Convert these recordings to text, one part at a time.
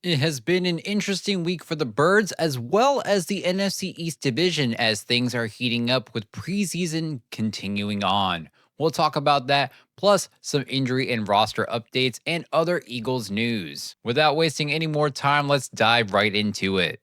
It has been an interesting week for the Birds as well as the NFC East division as things are heating up with preseason continuing on. We'll talk about that, plus some injury and roster updates and other Eagles news. Without wasting any more time, let's dive right into it.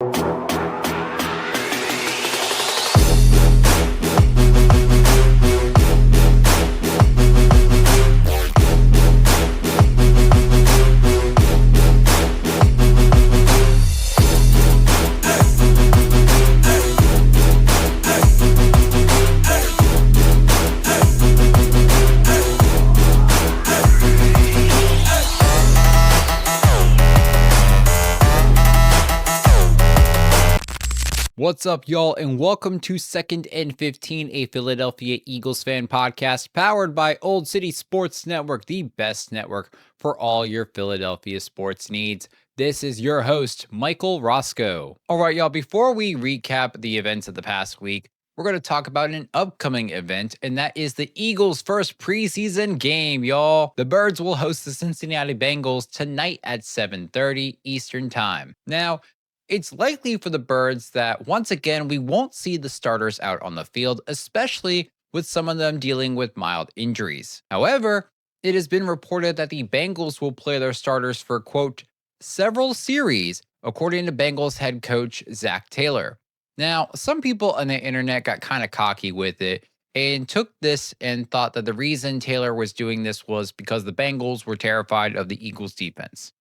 What's up, y'all, and welcome to Second and 15, a Philadelphia Eagles fan podcast powered by Old City Sports Network, the best network for all your Philadelphia sports needs. This is your host, Michael Roscoe. All right, y'all, before we recap the events of the past week, we're going to talk about an upcoming event, and that is the Eagles' first preseason game, y'all. The Birds will host the Cincinnati Bengals tonight at 7:30 Eastern Time. Now, it's likely for the Birds that once again we won't see the starters out on the field, especially with some of them dealing with mild injuries. However, it has been reported that the Bengals will play their starters for, quote, several series, according to Bengals head coach Zach Taylor. Now, some people on the internet got kind of cocky with it and took this and thought that the reason Taylor was doing this was because the Bengals were terrified of the Eagles defense.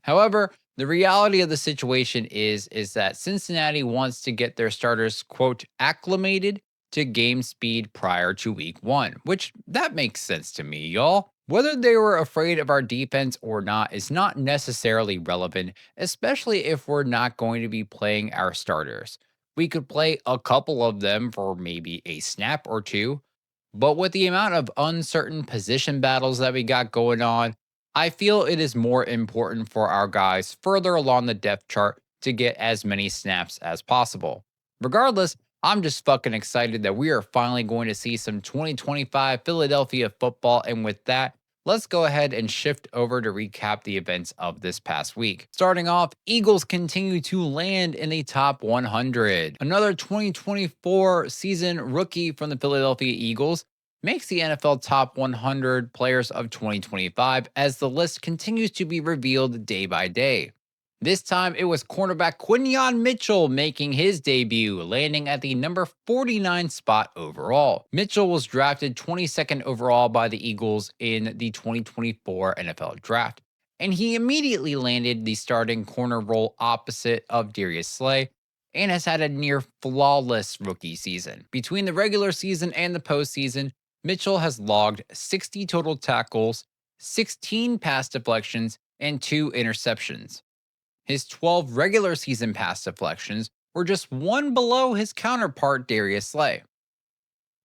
However, the reality of the situation is that Cincinnati wants to get their starters, quote, acclimated to game speed prior to week 1, which that makes sense to me, y'all. Whether they were afraid of our defense or not is not necessarily relevant, especially if we're not going to be playing our starters. We could play a couple of them for maybe a snap or two, but with the amount of uncertain position battles that we got going on, I feel it is more important for our guys further along the depth chart to get as many snaps as possible. Regardless, I'm just fucking excited that we are finally going to see some 2025 Philadelphia football. And with that, let's go ahead and shift over to recap the events of this past week. Starting off, Eagles continue to land in the top 100. Another 2024 season rookie from the Philadelphia Eagles makes the NFL top 100 players of 2025 as the list continues to be revealed day by day. This time it was cornerback Quinyon Mitchell making his debut, landing at the number 49 spot overall. Mitchell was drafted 22nd overall by the Eagles in the 2024 NFL Draft, and he immediately landed the starting corner role opposite of Darius Slay and has had a near flawless rookie season. Between the regular season and the postseason, Mitchell has logged 60 total tackles, 16 pass deflections, and 2 interceptions. His 12 regular season pass deflections were just one below his counterpart, Darius Slay.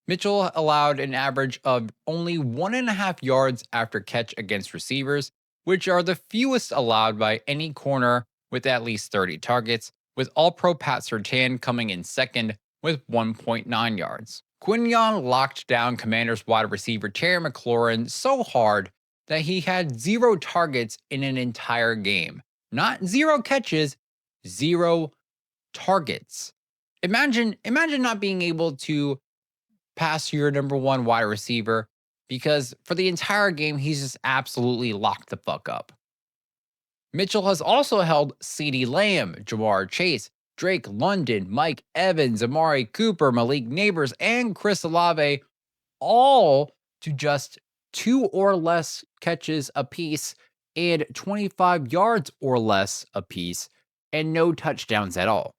Mitchell allowed an average of only 1.5 yards after catch against receivers, which are the fewest allowed by any corner with at least 30 targets, with All-Pro Pat Surtain coming in second with 1.9 yards. Quinyon locked down Commanders wide receiver Terry McLaurin so hard that he had 0 targets in an entire game. Not 0 catches, 0 targets. Imagine not being able to pass your number 1 wide receiver because for the entire game, he's just absolutely locked the fuck up. Mitchell has also held CeeDee Lamb, Jamar Chase, Drake London, Mike Evans, Amari Cooper, Malik Neighbors, and Chris Olave all to just 2 or less catches apiece and 25 yards or less apiece and no touchdowns at all.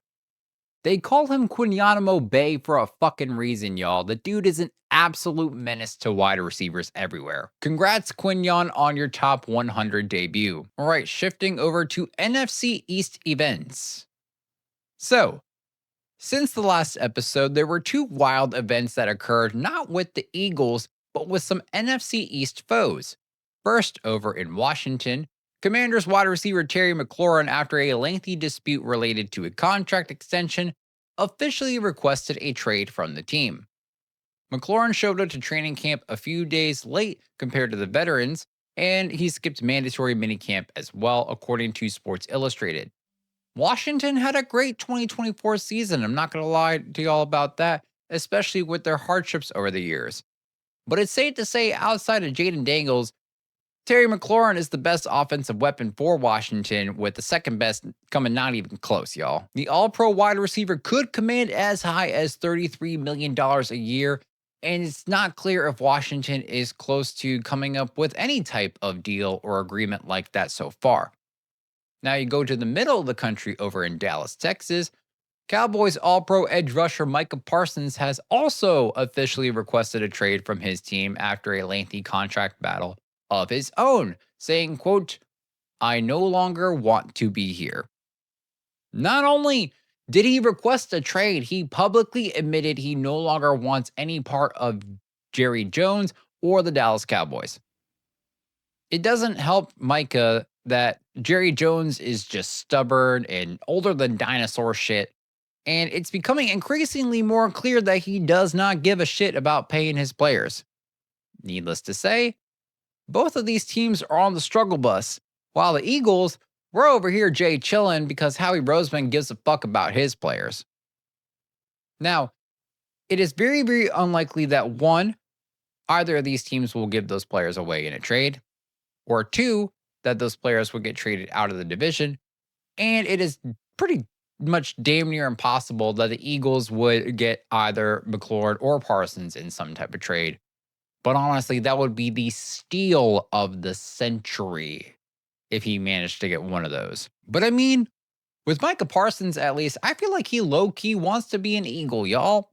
They call him Quinyanimo Bay for a fucking reason, y'all. The dude is an absolute menace to wide receivers everywhere. Congrats, Quinyon, on your top 100 debut. All right, shifting over to NFC East events. So, since the last episode, there were 2 wild events that occurred not with the Eagles, but with some NFC East foes. First, over in Washington, Commanders wide receiver Terry McLaurin, after a lengthy dispute related to a contract extension, officially requested a trade from the team. McLaurin showed up to training camp a few days late compared to the veterans, and he skipped mandatory minicamp as well, according to Sports Illustrated. Washington had a great 2024 season. I'm not going to lie to y'all about that, especially with their hardships over the years. But it's safe to say, outside of Jaden Daniels, Terry McLaurin is the best offensive weapon for Washington, with the second best coming not even close, y'all. The all-pro wide receiver could command as high as $33 million a year, and it's not clear if Washington is close to coming up with any type of deal or agreement like that so far. Now you go to the middle of the country over in Dallas, Texas. Cowboys all-pro edge rusher Micah Parsons has also officially requested a trade from his team after a lengthy contract battle of his own, saying, quote, "I no longer want to be here." Not only did he request a trade, he publicly admitted he no longer wants any part of Jerry Jones or the Dallas Cowboys. It doesn't help Micah that Jerry Jones is just stubborn and older than dinosaur shit, and it's becoming increasingly more clear that he does not give a shit about paying his players. Needless to say, both of these teams are on the struggle bus, while the Eagles, we're over here Jay chillin' because Howie Roseman gives a fuck about his players. Now, it is very, very unlikely that one, either of these teams will give those players away in a trade, or two, that those players will get traded out of the division, and it is pretty much damn near impossible that the Eagles would get either McLaurin or Parsons in some type of trade. But honestly, that would be the steal of the century if he managed to get one of those. But I mean, with Micah Parsons, at least, I feel like he low-key wants to be an Eagle, y'all.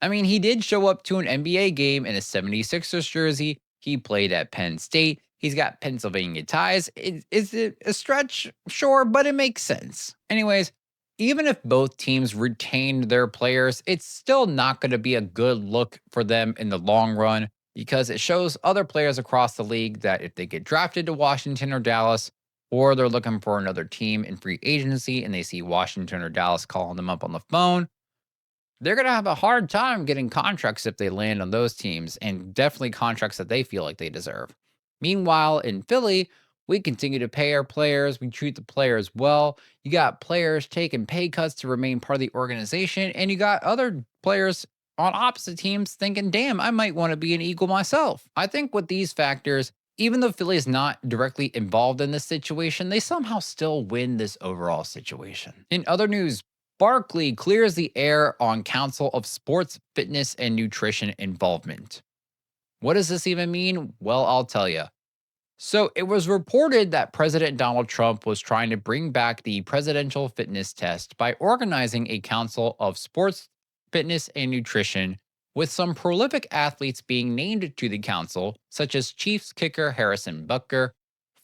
I mean, he did show up to an NBA game in a 76ers jersey. He played at Penn State. He's got Pennsylvania ties. Is it a stretch? Sure, but it makes sense. Anyways, even if both teams retained their players, it's still not going to be a good look for them in the long run, because it shows other players across the league that if they get drafted to Washington or Dallas, or they're looking for another team in free agency and they see Washington or Dallas calling them up on the phone, they're going to have a hard time getting contracts if they land on those teams, and definitely contracts that they feel like they deserve. Meanwhile, in Philly, we continue to pay our players. We treat the players well. You got players taking pay cuts to remain part of the organization, and you got other players on opposite teams thinking, damn, I might want to be an Eagle myself. I think with these factors, even though Philly is not directly involved in this situation, they somehow still win this overall situation. In other news, Barkley clears the air on Council of Sports, Fitness, and Nutrition involvement. What does this even mean? Well, I'll tell you. So it was reported that President Donald Trump was trying to bring back the presidential fitness test by organizing a council of sports, fitness, and nutrition, with some prolific athletes being named to the council, such as Chiefs kicker Harrison Butker,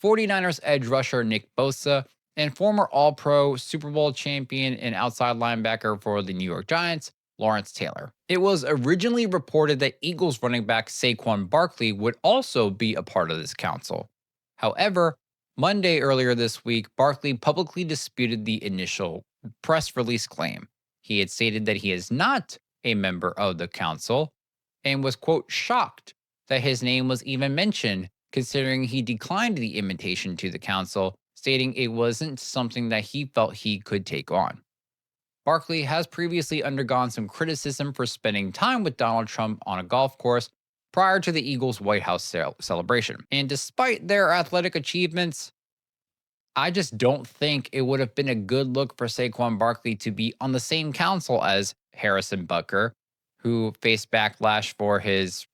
49ers edge rusher Nick Bosa, and former All-Pro Super Bowl champion and outside linebacker for the New York Giants, Lawrence Taylor. It was originally reported that Eagles running back Saquon Barkley would also be a part of this council. However, Monday earlier this week, Barkley publicly disputed the initial press release claim. He had stated that he is not a member of the council and was, quote, shocked that his name was even mentioned, considering he declined the invitation to the council, stating it wasn't something that he felt he could take on. Barkley has previously undergone some criticism for spending time with Donald Trump on a golf course prior to the Eagles' White House celebration. And despite their athletic achievements, I just don't think it would have been a good look for Saquon Barkley to be on the same council as Harrison Butker, who faced backlash for his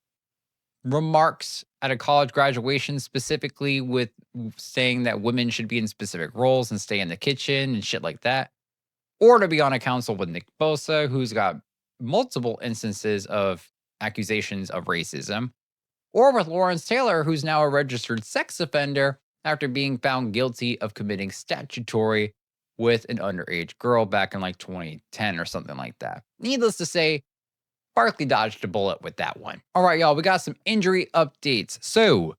remarks at a college graduation, specifically with saying that women should be in specific roles and stay in the kitchen and shit like that. Or to be on a council with Nick Bosa, who's got multiple instances of accusations of racism, or with Lawrence Taylor, who's now a registered sex offender after being found guilty of committing statutory with an underage girl back in like 2010 or something like that. Needless to say, Barkley dodged a bullet with that one. All right, y'all, we got some injury updates. So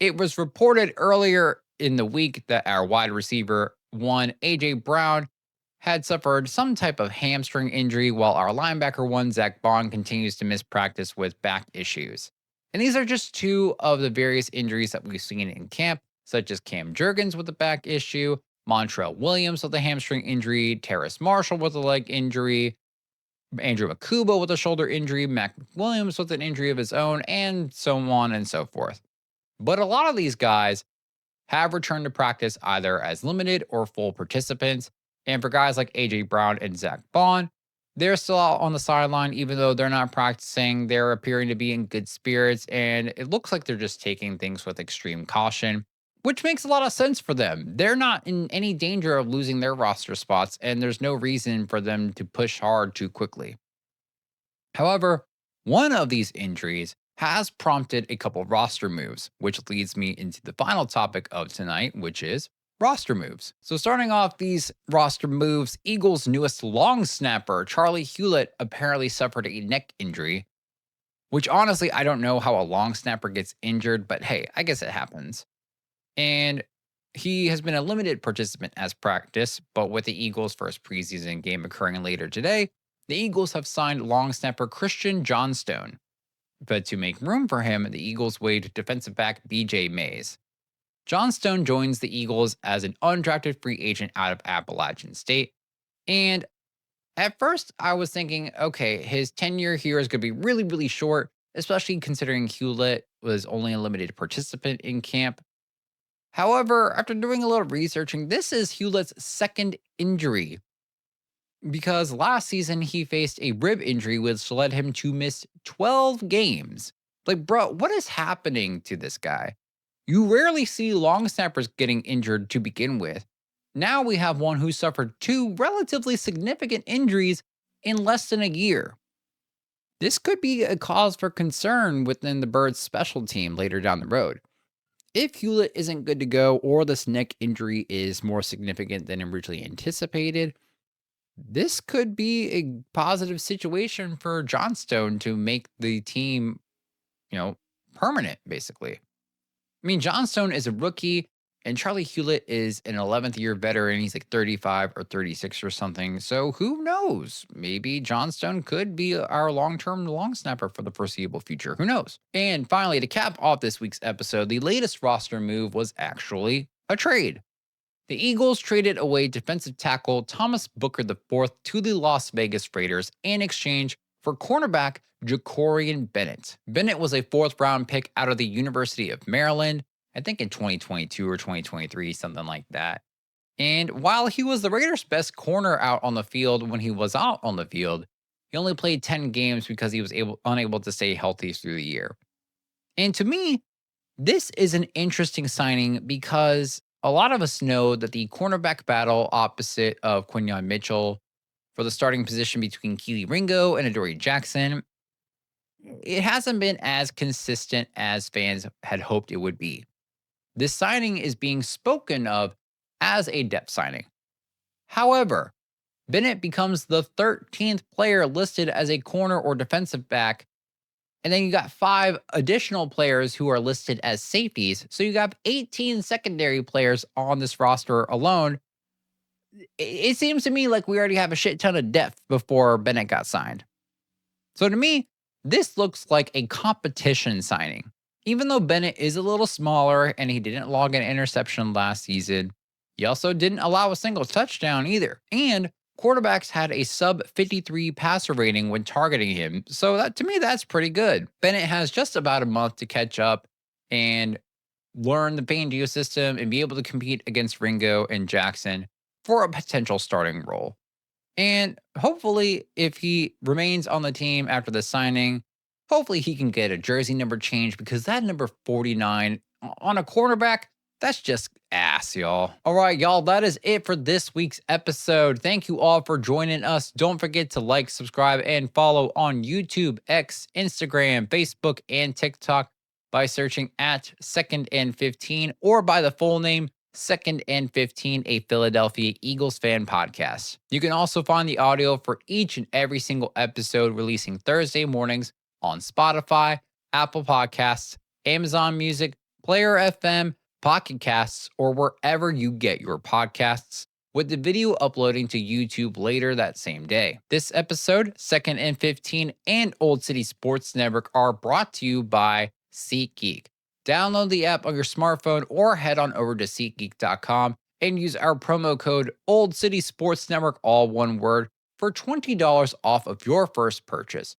it was reported earlier in the week that our wide receiver one, A.J. Brown, had suffered some type of hamstring injury, while our linebacker one, Zach Bond, continues to miss practice with back issues. And these are just two of the various injuries that we've seen in camp, such as Cam Jurgens with a back issue, Montrell Williams with a hamstring injury, Terrace Marshall with a leg injury, Andrew Akubo with a shoulder injury, Mac Williams with an injury of his own, and so on and so forth. But a lot of these guys have returned to practice either as limited or full participants. And for guys like AJ Brown and Zach Bond, they're still out on the sideline, even though they're not practicing. They're appearing to be in good spirits, and it looks like they're just taking things with extreme caution, which makes a lot of sense for them. They're not in any danger of losing their roster spots, and there's no reason for them to push hard too quickly. However, one of these injuries has prompted a couple roster moves, which leads me into the final topic of tonight, which is roster moves. So starting off these roster moves, Eagles' newest long snapper, Charlie Hewlett, apparently suffered a neck injury, which honestly, I don't know how a long snapper gets injured, but hey, I guess it happens. And he has been a limited participant as practice, but with the Eagles' first preseason game occurring later today, the Eagles have signed long snapper Christian Johnstone. But to make room for him, the Eagles waived defensive back BJ Mays. Johnstone joins the Eagles as an undrafted free agent out of Appalachian State. And at first, I was thinking, okay, his tenure here is going to be really, really short, especially considering Hewlett was only a limited participant in camp. However, after doing a little researching, this is Hewlett's second injury because last season he faced a rib injury, which led him to miss 12 games. Like, bro, what is happening to this guy? You rarely see long snappers getting injured to begin with. Now we have one who suffered two relatively significant injuries in less than a year. This could be a cause for concern within the Birds special team later down the road. If Hewlett isn't good to go or this neck injury is more significant than originally anticipated, this could be a positive situation for Johnstone to make the team, permanent, basically. I mean, Johnstone is a rookie and Charlie Hewlett is an 11th year veteran. He's like 35 or 36 or something. So who knows? Maybe Johnstone could be our long-term long snapper for the foreseeable future. Who knows? And finally, to cap off this week's episode, the latest roster move was actually a trade. The Eagles traded away defensive tackle Thomas Booker IV to the Las Vegas Raiders in exchange for cornerback Jacorian Bennett. Bennett was a fourth-round pick out of the University of Maryland, I think in 2022 or 2023, something like that. And while he was the Raiders' best corner out on the field when he was out on the field, he only played 10 games because he was unable to stay healthy through the year. And to me, this is an interesting signing because a lot of us know that the cornerback battle opposite of Quinyon Mitchell for the starting position between Keely Ringo and Adoree Jackson, it hasn't been as consistent as fans had hoped it would be. This signing is being spoken of as a depth signing. However, Bennett becomes the 13th player listed as a corner or defensive back. And then you got 5 additional players who are listed as safeties. So you got 18 secondary players on this roster alone. It seems to me like we already have a shit ton of depth before Bennett got signed. So to me, this looks like a competition signing. Even though Bennett is a little smaller and he didn't log an interception last season, he also didn't allow a single touchdown either. And quarterbacks had a sub 53 passer rating when targeting him. So that to me, that's pretty good. Bennett has just about a month to catch up and learn the Fangio system and be able to compete against Ringo and Jackson for a potential starting role. And hopefully, if he remains on the team after the signing, hopefully he can get a jersey number change because that number 49 on a cornerback, that's just ass, y'all. All right, y'all, that is it for this week's episode. Thank you all for joining us. Don't forget to like, subscribe, and follow on YouTube, X, Instagram, Facebook, and TikTok by searching at Second and 15 or by the full name, Second and 15, a Philadelphia Eagles fan podcast. You can also find the audio for each and every single episode releasing Thursday mornings on Spotify, Apple Podcasts, Amazon Music, Player FM, Pocket Casts, or wherever you get your podcasts, with the video uploading to YouTube later that same day. This episode, Second and 15, and Old City Sports Network are brought to you by SeatGeek. Download the app on your smartphone or head on over to SeatGeek.com and use our promo code Old City Sports Network, all one word, for $20 off of your first purchase.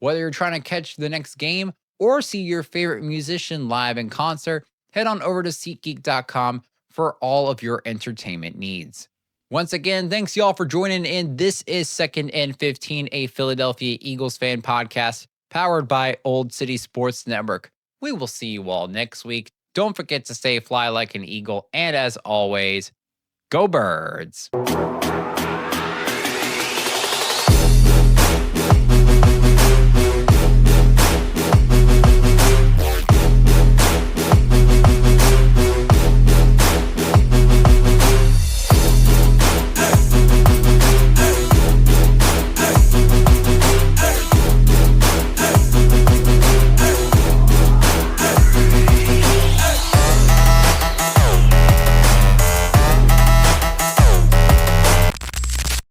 Whether you're trying to catch the next game or see your favorite musician live in concert, head on over to SeatGeek.com for all of your entertainment needs. Once again, thanks y'all for joining in. This is Second and 15, a Philadelphia Eagles fan podcast powered by Old City Sports Network. We will see you all next week. Don't forget to stay fly like an eagle. And as always, go Birds.